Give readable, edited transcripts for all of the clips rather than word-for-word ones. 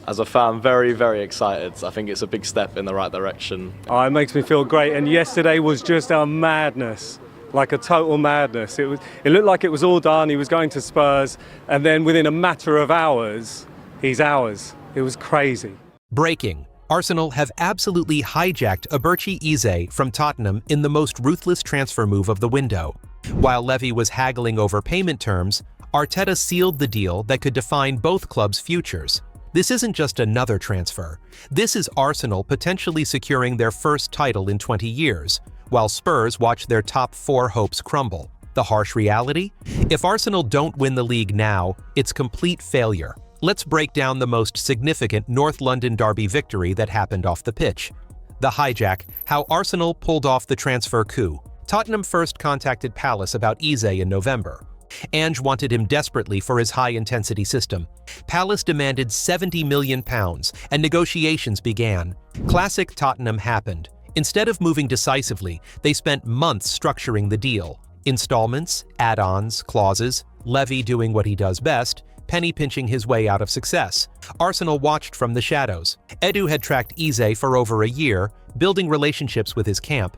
As a fan, very, very excited. I think it's a big step in the right direction. Oh, it makes me feel great, and yesterday was just a madness, like a total madness. It looked like it was all done. He was going to Spurs, and then within a matter of hours, he's ours. It was crazy. Breaking. Arsenal have absolutely hijacked Eberechi Eze from Tottenham in the most ruthless transfer move of the window. While Levy was haggling over payment terms, Arteta sealed the deal that could define both clubs' futures. This isn't just another transfer. This is Arsenal potentially securing their first title in 20 years, while Spurs watch their top 4 hopes crumble. The harsh reality? If Arsenal don't win the league now, it's complete failure. Let's break down the most significant North London derby victory that happened off the pitch. The hijack, how Arsenal pulled off the transfer coup. Tottenham first contacted Palace about Eze in November. Ange wanted him desperately for his high-intensity system. Palace demanded £70 million, and negotiations began. Classic Tottenham happened. Instead of moving decisively, they spent months structuring the deal. Installments, add-ons, clauses, Levy doing what he does best, penny-pinching his way out of success. Arsenal watched from the shadows. Edu had tracked Eze for over a year, building relationships with his camp.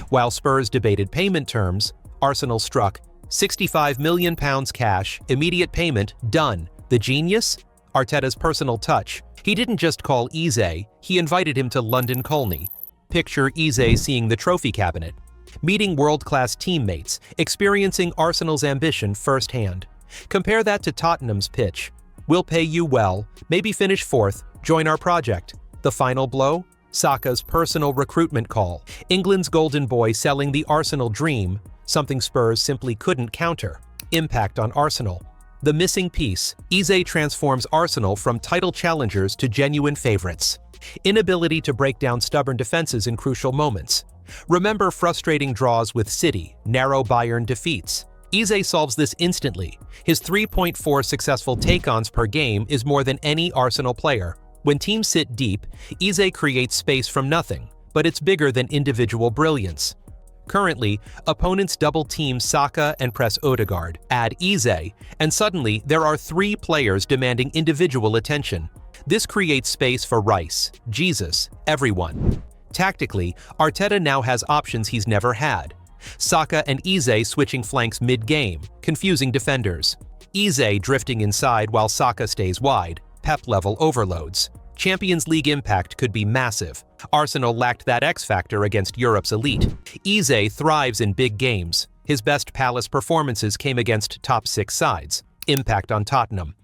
While Spurs debated payment terms, Arsenal struck. £65 million cash, immediate payment, done. The genius? Arteta's personal touch. He didn't just call Eze, he invited him to London Colney. Picture Eze seeing the trophy cabinet. Meeting world-class teammates, experiencing Arsenal's ambition firsthand. Compare that to Tottenham's pitch. We'll pay you well, maybe finish 4th, join our project. The final blow? Saka's personal recruitment call. England's golden boy selling the Arsenal dream, something Spurs simply couldn't counter. Impact on Arsenal. The missing piece, Eze transforms Arsenal from title challengers to genuine favorites. Inability to break down stubborn defenses in crucial moments. Remember frustrating draws with City, narrow Bayern defeats. Eze solves this instantly. His 3.4 successful take-ons per game is more than any Arsenal player. When teams sit deep, Eze creates space from nothing, but it's bigger than individual brilliance. Currently, opponents double-team Saka and press Odegaard, add Eze, and suddenly there are 3 players demanding individual attention. This creates space for Rice, Jesus, everyone. Tactically, Arteta now has options he's never had. Saka and Eze switching flanks mid-game, confusing defenders. Eze drifting inside while Saka stays wide, Pep-level overloads. Champions League impact could be massive. Arsenal lacked that X-factor against Europe's elite. Eze thrives in big games. His best Palace performances came against top 6 sides. Impact on Tottenham.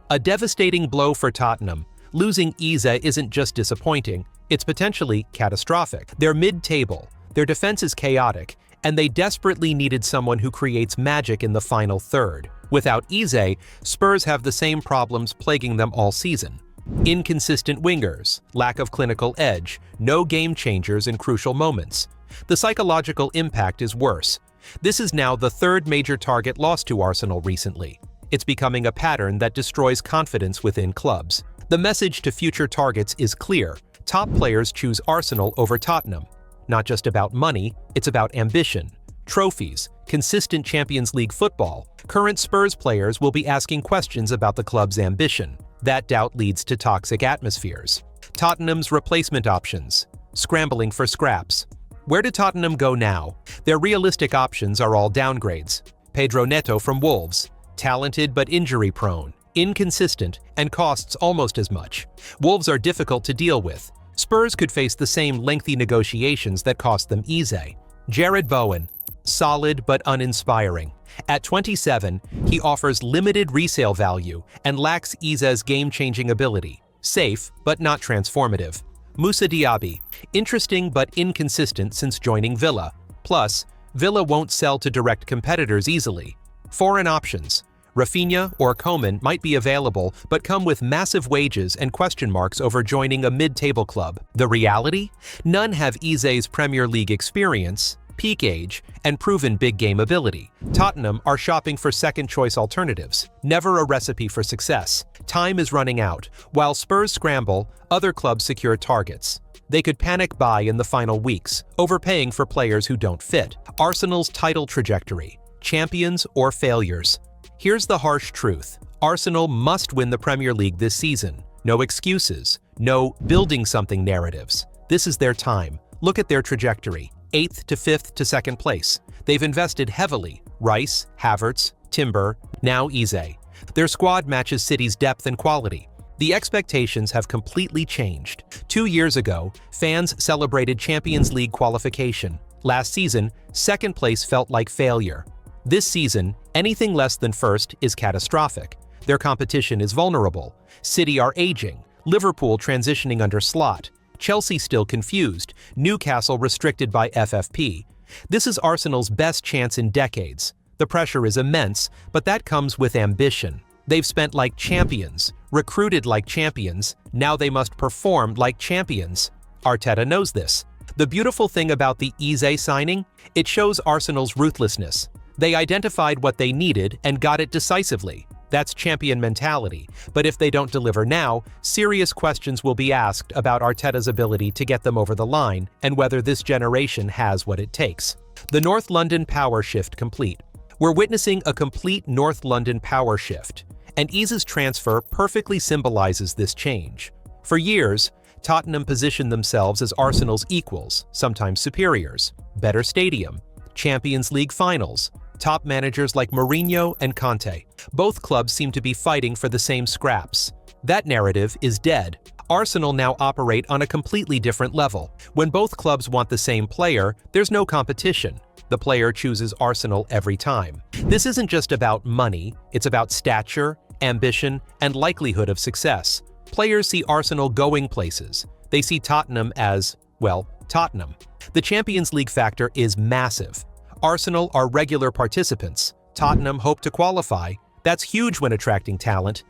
A devastating blow for Tottenham. Losing Eze isn't just disappointing, it's potentially catastrophic. They're mid-table, their defense is chaotic, and they desperately needed someone who creates magic in the final third. Without Eze, Spurs have the same problems plaguing them all season. Inconsistent wingers, lack of clinical edge, no game changers in crucial moments. The psychological impact is worse. This is now the 3rd major target lost to Arsenal recently. It's becoming a pattern that destroys confidence within clubs. The message to future targets is clear. Top players choose Arsenal over Tottenham. Not just about money, it's about ambition, trophies, consistent Champions League football. Current Spurs players will be asking questions about the club's ambition. That doubt leads to toxic atmospheres. Tottenham's replacement options. Scrambling for scraps. Where did Tottenham go now? Their realistic options are all downgrades. Pedro Neto from Wolves. Talented but injury-prone, inconsistent, and costs almost as much. Wolves are difficult to deal with. Spurs could face the same lengthy negotiations that cost them Eze. Jared Bowen. Solid but uninspiring. At 27, he offers limited resale value and lacks Eze's game-changing ability. Safe, but not transformative. Moussa Diaby. Interesting but inconsistent since joining Villa. Plus, Villa won't sell to direct competitors easily. Foreign options. Rafinha or Coman might be available, but come with massive wages and question marks over joining a mid-table club. The reality? None have Eze's Premier League experience, peak age, and proven big-game ability. Tottenham are shopping for second-choice alternatives, never a recipe for success. Time is running out. While Spurs scramble, other clubs secure targets. They could panic buy in the final weeks, overpaying for players who don't fit. Arsenal's title trajectory. Champions or failures. Here's the harsh truth. Arsenal must win the Premier League this season. No excuses, no building something narratives. This is their time. Look at their trajectory, 8th to 5th to 2nd place. They've invested heavily. Rice, Havertz, Timber, now Eze. Their squad matches City's depth and quality. The expectations have completely changed. 2 years ago, fans celebrated Champions League qualification. Last season, 2nd place felt like failure. This season, anything less than 1st is catastrophic. Their competition is vulnerable. City are aging, Liverpool transitioning under Slot, Chelsea still confused, Newcastle restricted by FFP. This is Arsenal's best chance in decades. The pressure is immense, but that comes with ambition. They've spent like champions, recruited like champions, now they must perform like champions. Arteta knows this. The beautiful thing about the Eze signing? It shows Arsenal's ruthlessness. They identified what they needed and got it decisively. That's champion mentality. But if they don't deliver now, serious questions will be asked about Arteta's ability to get them over the line and whether this generation has what it takes. The North London power shift complete. We're witnessing a complete North London power shift, and Eze's transfer perfectly symbolizes this change. For years, Tottenham positioned themselves as Arsenal's equals, sometimes superiors. Better stadium, Champions League finals, top managers like Mourinho and Conte. Both clubs seem to be fighting for the same scraps. That narrative is dead. Arsenal now operate on a completely different level. When both clubs want the same player, there's no competition. The player chooses Arsenal every time. This isn't just about money, it's about stature, ambition, and likelihood of success. Players see Arsenal going places. They see Tottenham as, well, Tottenham. The Champions League factor is massive. Arsenal are regular participants. Tottenham hope to qualify. That's huge when attracting talent.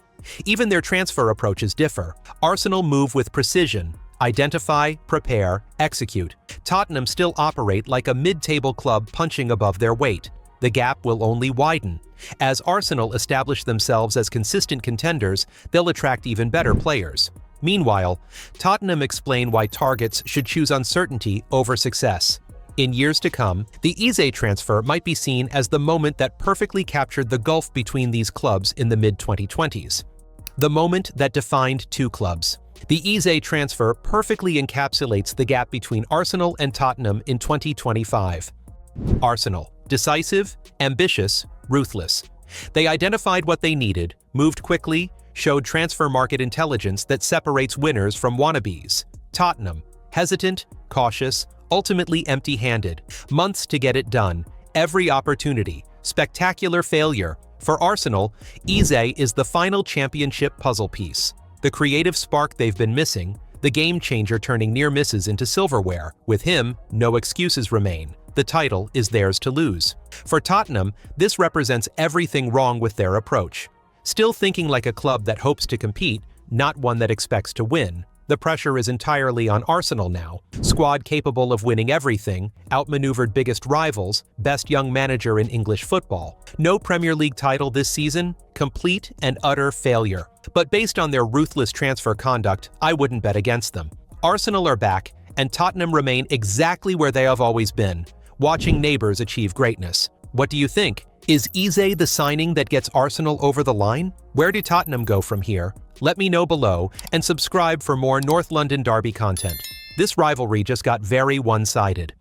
Even their transfer approaches differ. Arsenal move with precision. Identify, prepare, execute. Tottenham still operate like a mid-table club punching above their weight. The gap will only widen. As Arsenal establish themselves as consistent contenders, they'll attract even better players. Meanwhile, Tottenham explain why targets should choose uncertainty over success. In years to come, the Eze transfer might be seen as the moment that perfectly captured the gulf between these clubs in the mid-2020s. The moment that defined two clubs. The Eze transfer perfectly encapsulates the gap between Arsenal and Tottenham in 2025. Arsenal, decisive, ambitious, ruthless. They identified what they needed, moved quickly, showed transfer market intelligence that separates winners from wannabes. Tottenham, hesitant, cautious, ultimately empty-handed. Months to get it done. Every opportunity. Spectacular failure. For Arsenal, Eze is the final championship puzzle piece. The creative spark they've been missing, the game-changer turning near misses into silverware. With him, no excuses remain. The title is theirs to lose. For Tottenham, this represents everything wrong with their approach. Still thinking like a club that hopes to compete, not one that expects to win. The pressure is entirely on Arsenal now. Squad capable of winning everything, outmaneuvered biggest rivals, best young manager in English football. No Premier League title this season, complete and utter failure. But based on their ruthless transfer conduct, I wouldn't bet against them. Arsenal are back, and Tottenham remain exactly where they have always been, watching neighbors achieve greatness. What do you think? Is Eze the signing that gets Arsenal over the line? Where do Tottenham go from here? Let me know below, and subscribe for more North London derby content. This rivalry just got very one-sided.